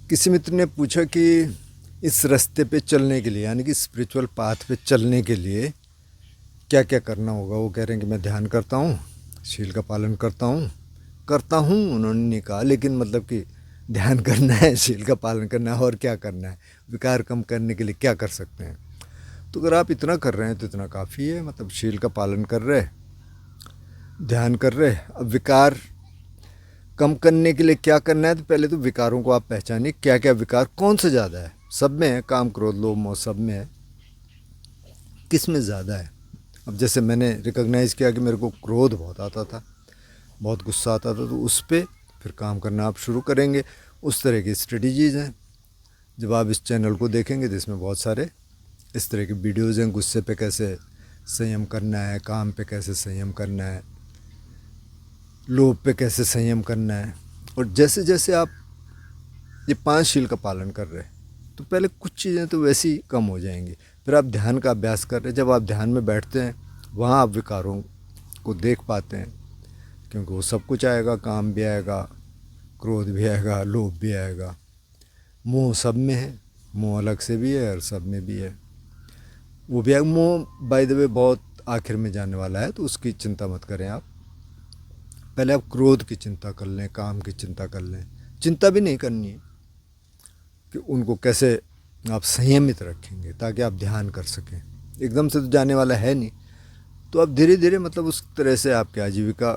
किसी मित्र ने पूछा कि इस रास्ते पे चलने के लिए यानी कि स्पिरिचुअल पाथ पे चलने के लिए क्या क्या करना होगा। वो कह रहे हैं कि मैं ध्यान करता हूँ, शील का पालन करता हूँ उन्होंने नहीं कहा, लेकिन मतलब कि ध्यान करना है, शील का पालन करना है और क्या करना है, विकार कम करने के लिए क्या कर सकते हैं। तो अगर आप इतना कर रहे हैं तो इतना काफ़ी है। मतलब शील का पालन कर रहे, ध्यान कर रहे, अब विकार कम करने के लिए क्या करना है। तो पहले तो विकारों को आप पहचानिए, क्या क्या विकार कौन सा ज़्यादा है। सब में है, काम क्रोध लोभ मोह सब में है, किस में ज़्यादा है। अब जैसे मैंने रिकॉग्नाइज़ किया कि मेरे को क्रोध बहुत आता था, बहुत गुस्सा आता था, तो उस पर फिर काम करना आप शुरू करेंगे। उस तरह की स्ट्रेटजीज़ हैं। जब आप इस चैनल को देखेंगे तो इसमें बहुत सारे इस तरह की वीडियोज़ हैं। गुस्से पे कैसे संयम करना है, काम पे कैसे संयम करना है, लोभ पे कैसे संयम करना है। और जैसे जैसे आप ये 5 शील का पालन कर रहे हैं तो पहले कुछ चीज़ें तो वैसी ही कम हो जाएंगी। फिर आप ध्यान का अभ्यास कर रहे हैं, जब आप ध्यान में बैठते हैं वहाँ आप विकारों को देख पाते हैं, क्योंकि वो सब कुछ आएगा, काम भी आएगा, क्रोध भी आएगा, लोभ भी आएगा, मोह सब में है। मोह अलग से भी है और सब में भी है, वो भी आएगा। मोह बाय द वे बहुत आखिर में जाने वाला है, तो उसकी चिंता मत करें आप। पहले आप क्रोध की चिंता कर लें, काम की चिंता कर लें। चिंता भी नहीं करनी है कि उनको कैसे आप संयमित रखेंगे ताकि आप ध्यान कर सकें। एकदम से तो जाने वाला है नहीं, तो आप धीरे धीरे मतलब उस तरह से आपकी आजीविका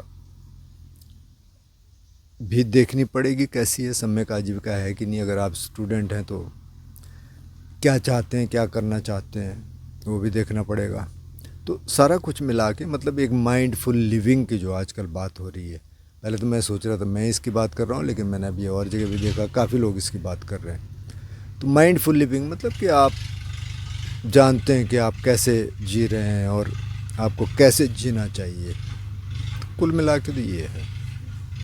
भी देखनी पड़ेगी कैसी है, सम्यक आजीविका है कि नहीं। अगर आप स्टूडेंट हैं तो क्या चाहते हैं, क्या करना चाहते हैं, वो भी देखना पड़ेगा। तो सारा कुछ मिला के मतलब एक माइंडफुल लिविंग की जो आजकल बात हो रही है। पहले तो मैं सोच रहा था मैं इसकी बात कर रहा हूँ, लेकिन मैंने अभी और जगह भी देखा काफ़ी लोग इसकी बात कर रहे हैं। तो माइंडफुल लिविंग मतलब कि आप जानते हैं कि आप कैसे जी रहे हैं और आपको कैसे जीना चाहिए। तो कुल मिला के तो ये है।